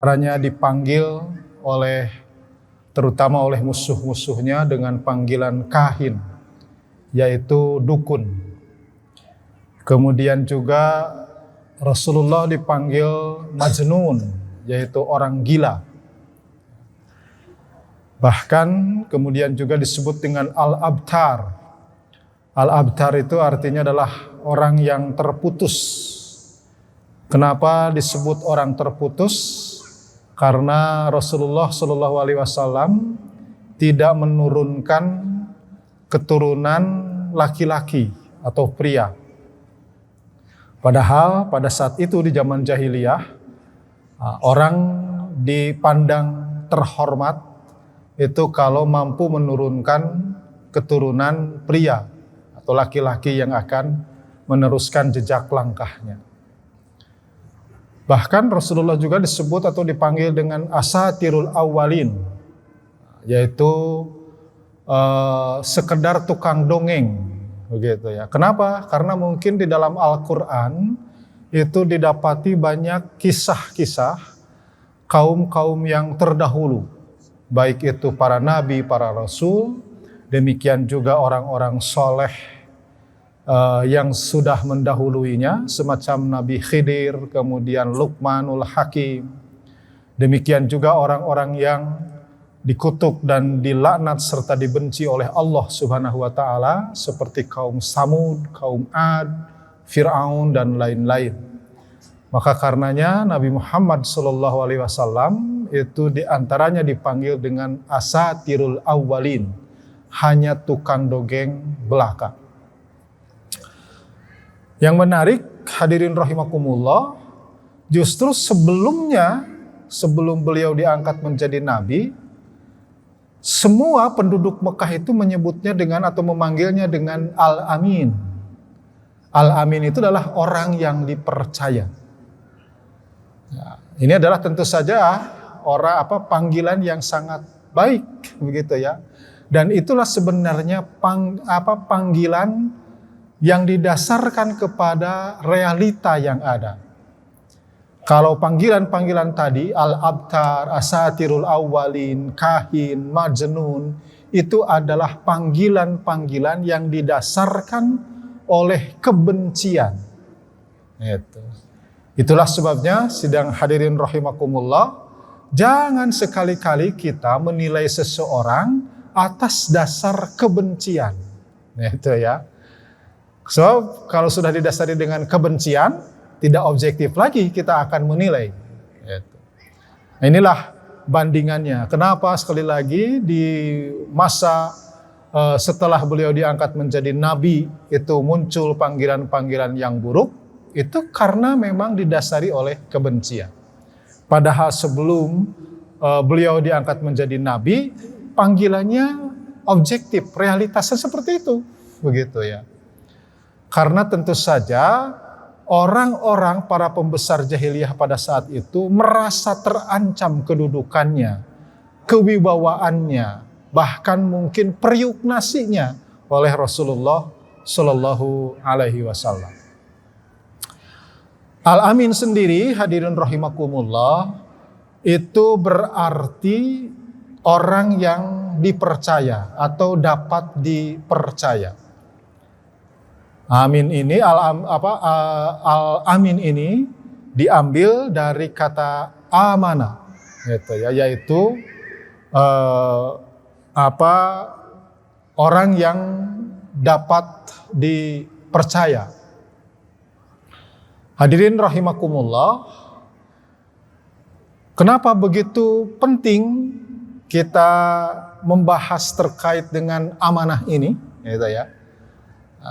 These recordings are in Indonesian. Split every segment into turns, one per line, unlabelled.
Caranya dipanggil terutama oleh musuh-musuhnya dengan panggilan kahin, yaitu dukun. Kemudian juga Rasulullah dipanggil majnun, yaitu orang gila. Bahkan kemudian juga disebut dengan al-abtar. Al-abtar itu artinya adalah orang yang terputus. Kenapa disebut orang terputus? Karena Rasulullah SAW tidak menurunkan keturunan laki-laki atau pria. Padahal pada saat itu di zaman jahiliyah, orang dipandang terhormat itu kalau mampu menurunkan keturunan pria atau laki-laki yang akan meneruskan jejak langkahnya. Bahkan Rasulullah juga disebut atau dipanggil dengan asatirul awwalin, yaitu sekedar tukang dongeng, begitu ya. Kenapa? Karena mungkin di dalam Al-Quran itu didapati banyak kisah-kisah kaum-kaum yang terdahulu, baik itu para nabi, para rasul, demikian juga orang-orang soleh yang sudah mendahuluinya, semacam Nabi Khidir, kemudian Luqmanul Hakim. Demikian juga orang-orang yang dikutuk dan dilaknat serta dibenci oleh Allah Subhanahu wa taala, seperti kaum Samud, kaum Ad, Fir'aun dan lain-lain. Maka karenanya Nabi Muhammad SAW itu diantaranya dipanggil dengan asatirul awwalin, hanya tukang dongeng belaka. Yang menarik, hadirin rahimakumullah, justru sebelum beliau diangkat menjadi nabi, semua penduduk Mekah itu menyebutnya dengan atau memanggilnya dengan Al-Amin. Al-Amin itu adalah orang yang dipercaya. Ya, ini adalah tentu saja panggilan yang sangat baik, begitu ya. Dan itulah sebenarnya panggilan yang didasarkan kepada realita yang ada. Kalau panggilan-panggilan tadi, al-abtar, asatirul awwalin, kahin, majnun, itu adalah panggilan-panggilan yang didasarkan oleh kebencian. Itulah sebabnya, sidang hadirin rahimakumullah, jangan sekali-kali kita menilai seseorang atas dasar kebencian. Itu ya. So, kalau sudah didasari dengan kebencian, tidak objektif lagi kita akan menilai. Nah, inilah bandingannya. Kenapa sekali lagi di masa setelah beliau diangkat menjadi nabi itu muncul panggilan-panggilan yang buruk, itu karena memang didasari oleh kebencian. Padahal sebelum beliau diangkat menjadi nabi, panggilannya objektif, realitasnya seperti itu, begitu ya. Karena tentu saja orang-orang para pembesar jahiliyah pada saat itu merasa terancam kedudukannya, kewibawaannya, bahkan mungkin periuknasinya oleh Rasulullah Shallallahu Alaihi Wasallam. Al-Amin sendiri, hadirin rahimakumullah, itu berarti orang yang dipercaya atau dapat dipercaya. Amin ini al-amin ini diambil dari kata amanah, gitu ya, yaitu orang yang dapat dipercaya. Hadirin rahimakumullah, kenapa begitu penting kita membahas terkait dengan amanah ini, gitu ya.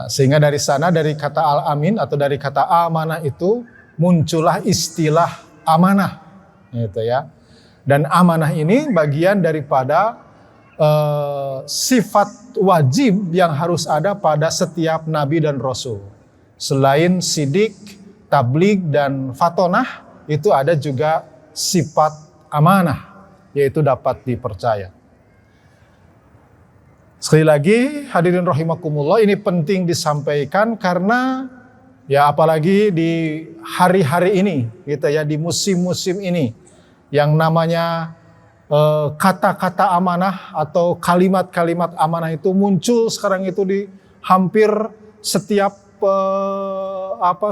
Sehingga dari sana, dari kata al-amin atau dari kata amanah itu muncullah istilah amanah, gitu ya. Dan amanah ini bagian daripada sifat wajib yang harus ada pada setiap nabi dan rasul. Selain sidik, tabligh dan fatonah, itu ada juga sifat amanah, yaitu dapat dipercaya. Sekali lagi, hadirin rahimakumullah, ini penting disampaikan karena ya apalagi di hari-hari ini, gitu ya, di musim-musim ini, yang namanya kata-kata amanah atau kalimat-kalimat amanah itu muncul sekarang itu di hampir setiap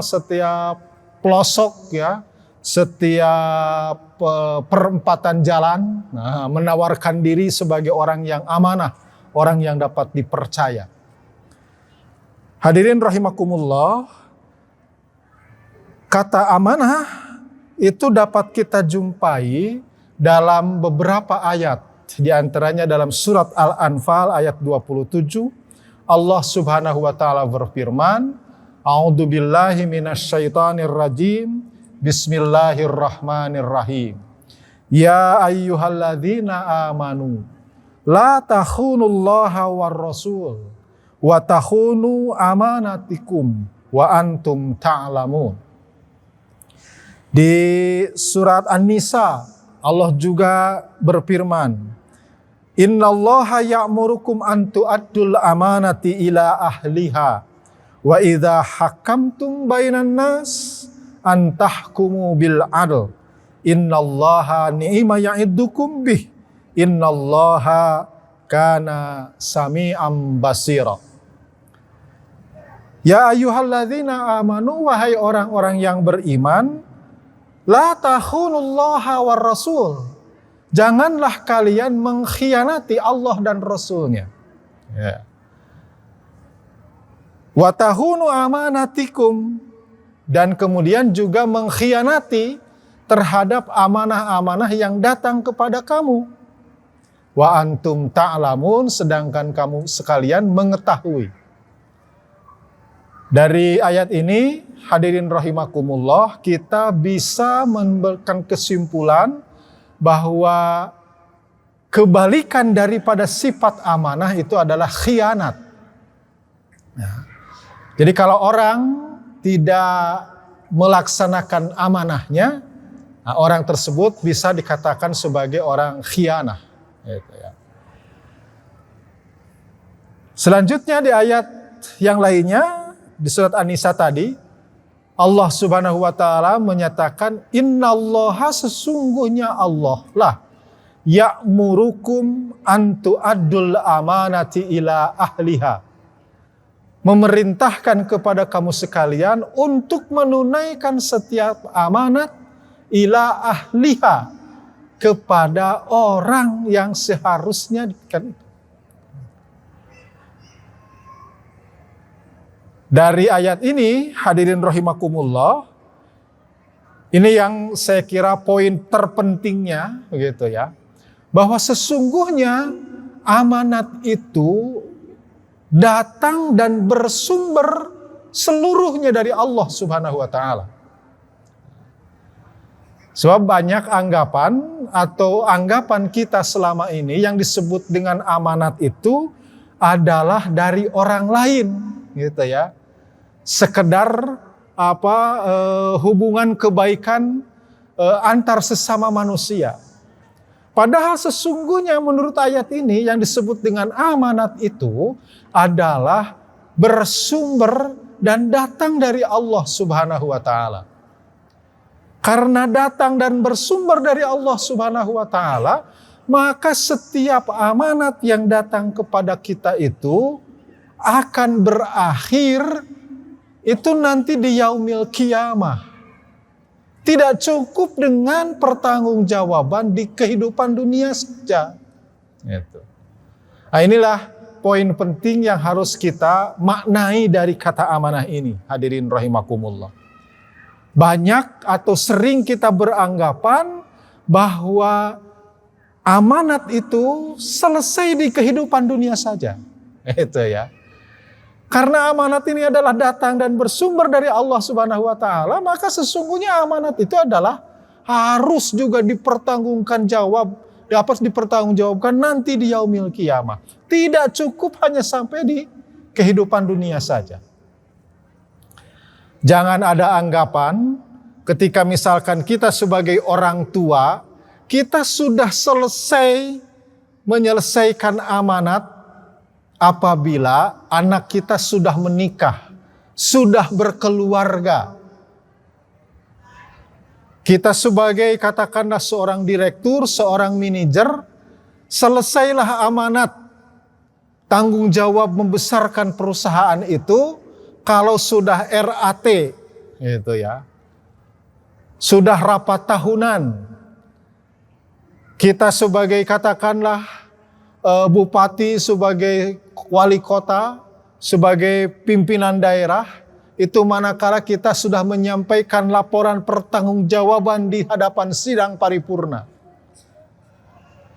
setiap pelosok ya, setiap perempatan jalan, menawarkan diri sebagai orang yang amanah, orang yang dapat dipercaya. Hadirin rahimakumullah, kata amanah itu dapat kita jumpai dalam beberapa ayat. Di antaranya dalam surat Al-Anfal ayat 27, Allah Subhanahu wa taala berfirman, A'udzubillahi minasyaitonir rajim. Bismillahirrahmanirrahim. Ya ayyuhalladzina amanu la takhunullaha war rasul wa takhunu amanatikum wa antum ta'lamun. Di surat An-Nisa Allah juga berfirman, Innallaha ya'murukum an tu'addul amanati ila ahliha wa idza hakamtum bainan nas an tahkumu bil adl innallaha ni'ma ya'idukum bih innallaha kana sami'an basira. Ya ayyuhalladzina amanu, wahai orang-orang yang beriman, la takhunullaha war rasul. Janganlah kalian mengkhianati Allah dan Rasulnya. Ya. Wa tahunu amanatikum, dan kemudian juga mengkhianati terhadap amanah-amanah yang datang kepada kamu. Wa antum ta'lamun, sedangkan kamu sekalian mengetahui. Dari ayat ini, hadirin rahimakumullah, kita bisa memberikan kesimpulan bahwa kebalikan daripada sifat amanah itu adalah khianat. Jadi kalau orang tidak melaksanakan amanahnya, orang tersebut bisa dikatakan sebagai orang khianah. Selanjutnya di ayat yang lainnya, di surat An-Nisa tadi, Allah Subhanahu wa taala menyatakan, innallaha, sesungguhnya Allah lah, ya'murukum an tu'addul amanati ila ahliha, memerintahkan kepada kamu sekalian untuk menunaikan setiap amanat ila ahliha, kepada orang yang seharusnya diberikan. Dari ayat ini, hadirin rahimakumullah, ini yang saya kira poin terpentingnya, begitu ya, bahwa sesungguhnya amanat itu datang dan bersumber seluruhnya dari Allah Subhanahu wa taala. Sebab banyak anggapan atau anggapan kita selama ini yang disebut dengan amanat itu adalah dari orang lain, gitu ya. Sekedar hubungan kebaikan antar sesama manusia. Padahal sesungguhnya menurut ayat ini yang disebut dengan amanat itu adalah bersumber dan datang dari Allah Subhanahu wa taala. Karena datang dan bersumber dari Allah Subhanahu wa taala, maka setiap amanat yang datang kepada kita itu akan berakhir itu nanti di yaumil qiyamah. Tidak cukup dengan pertanggungjawaban di kehidupan dunia saja. Gitu. Nah, inilah poin penting yang harus kita maknai dari kata amanah ini, hadirin rahimakumullah. Banyak atau sering kita beranggapan bahwa amanat itu selesai di kehidupan dunia saja. Itu ya. Karena amanat ini adalah datang dan bersumber dari Allah Subhanahu wa taala, maka sesungguhnya amanat itu adalah harus juga dapat dipertanggungjawabkan nanti di yaumil qiyamah. Tidak cukup hanya sampai di kehidupan dunia saja. Jangan ada anggapan ketika misalkan kita sebagai orang tua, kita sudah selesai menyelesaikan amanat apabila anak kita sudah menikah, sudah berkeluarga. Kita sebagai katakanlah seorang direktur, seorang manajer, selesailah amanat tanggung jawab membesarkan perusahaan itu kalau sudah RAT, gitu ya. Sudah rapat tahunan. Kita sebagai katakanlah bupati, sebagai wali kota, sebagai pimpinan daerah, itu manakala kita sudah menyampaikan laporan pertanggungjawaban di hadapan sidang paripurna.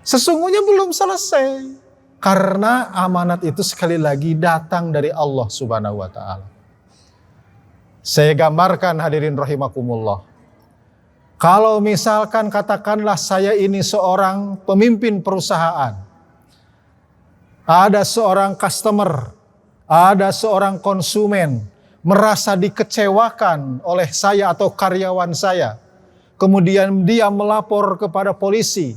Sesungguhnya belum selesai. Karena amanat itu sekali lagi datang dari Allah Subhanahu wa Ta'ala. Saya gambarkan hadirin rahimakumullah. Kalau misalkan katakanlah saya ini seorang pemimpin perusahaan. Ada seorang customer, ada seorang konsumen merasa dikecewakan oleh saya atau karyawan saya. Kemudian dia melapor kepada polisi.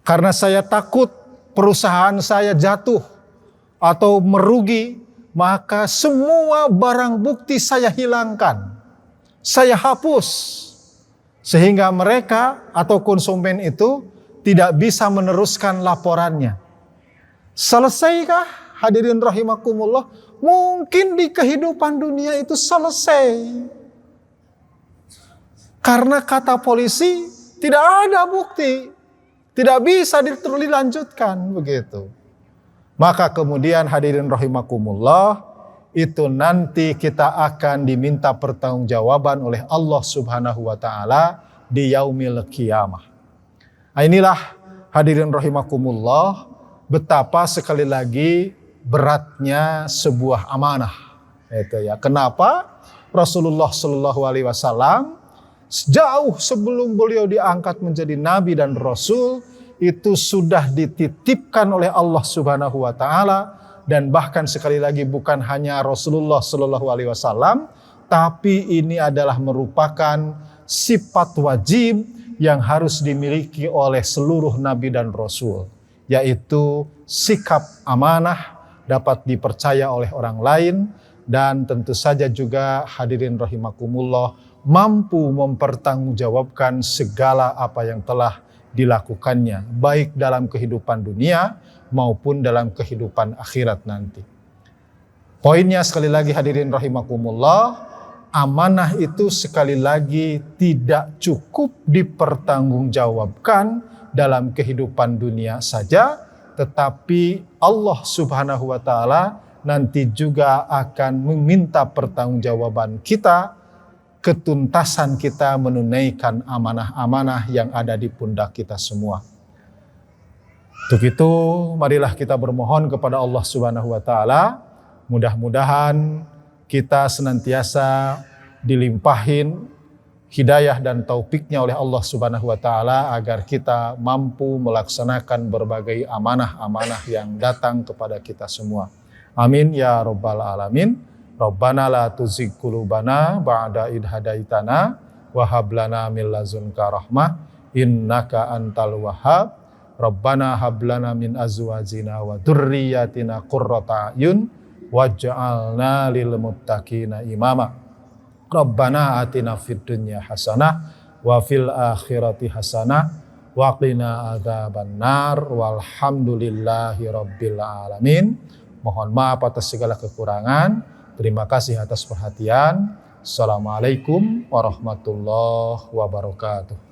Karena saya takut perusahaan saya jatuh atau merugi, maka semua barang bukti saya hilangkan. Saya hapus. Sehingga mereka atau konsumen itu tidak bisa meneruskan laporannya. Selesaikah hadirin rahimakumullah? Mungkin di kehidupan dunia itu selesai. Karena kata polisi tidak ada bukti. Tidak bisa dilanjutkan begitu. Maka kemudian hadirin rahimakumullah, itu nanti kita akan diminta pertanggungjawaban oleh Allah Subhanahu wa Ta'ala di yaumil qiyamah. Nah, inilah hadirin rahimakumullah, betapa sekali lagi beratnya sebuah amanah. Itu ya. Kenapa Rasulullah Shallallahu Alaihi Wasallam jauh sebelum beliau diangkat menjadi nabi dan rasul itu sudah dititipkan oleh Allah Subhanahu wa Ta'ala. Dan bahkan sekali lagi bukan hanya Rasulullah Shallallahu Alaihi Wasallam, tapi ini adalah merupakan sifat wajib yang harus dimiliki oleh seluruh nabi dan rasul, yaitu sikap amanah, dapat dipercaya oleh orang lain, dan tentu saja juga hadirin rahimakumullah mampu mempertanggungjawabkan segala apa yang telah dilakukannya, baik dalam kehidupan dunia maupun dalam kehidupan akhirat nanti. Poinnya sekali lagi hadirin rahimakumullah, amanah itu sekali lagi tidak cukup dipertanggungjawabkan dalam kehidupan dunia saja, tetapi Allah Subhanahu wa Ta'ala nanti juga akan meminta pertanggungjawaban kita, ketuntasan kita menunaikan amanah-amanah yang ada di pundak kita semua. Untuk itu, marilah kita bermohon kepada Allah Subhanahu wa Ta'ala, mudah-mudahan kita senantiasa dilimpahin hidayah dan taufiknya oleh Allah Subhanahu wa Ta'ala agar kita mampu melaksanakan berbagai amanah-amanah yang datang kepada kita semua. Amin ya rabbal alamin. Rabbana la tuzigh qulubana ba'da idh hadaitana wa hab lana min ladzunka rahmah innaka antal wahhab. Rabbana hab lana min azwajina wa dzurriyyatina qurrata a'yun waj'alna lil muttaqina imama. Rabbana atina fid dunya hasanah wa fil akhirati hasanah wa qina adzabannar walhamdulillahi rabbil alamin. Mohon maaf atas segala kekurangan. Terima kasih atas perhatian. Assalamualaikum warahmatullahi wabarakatuh.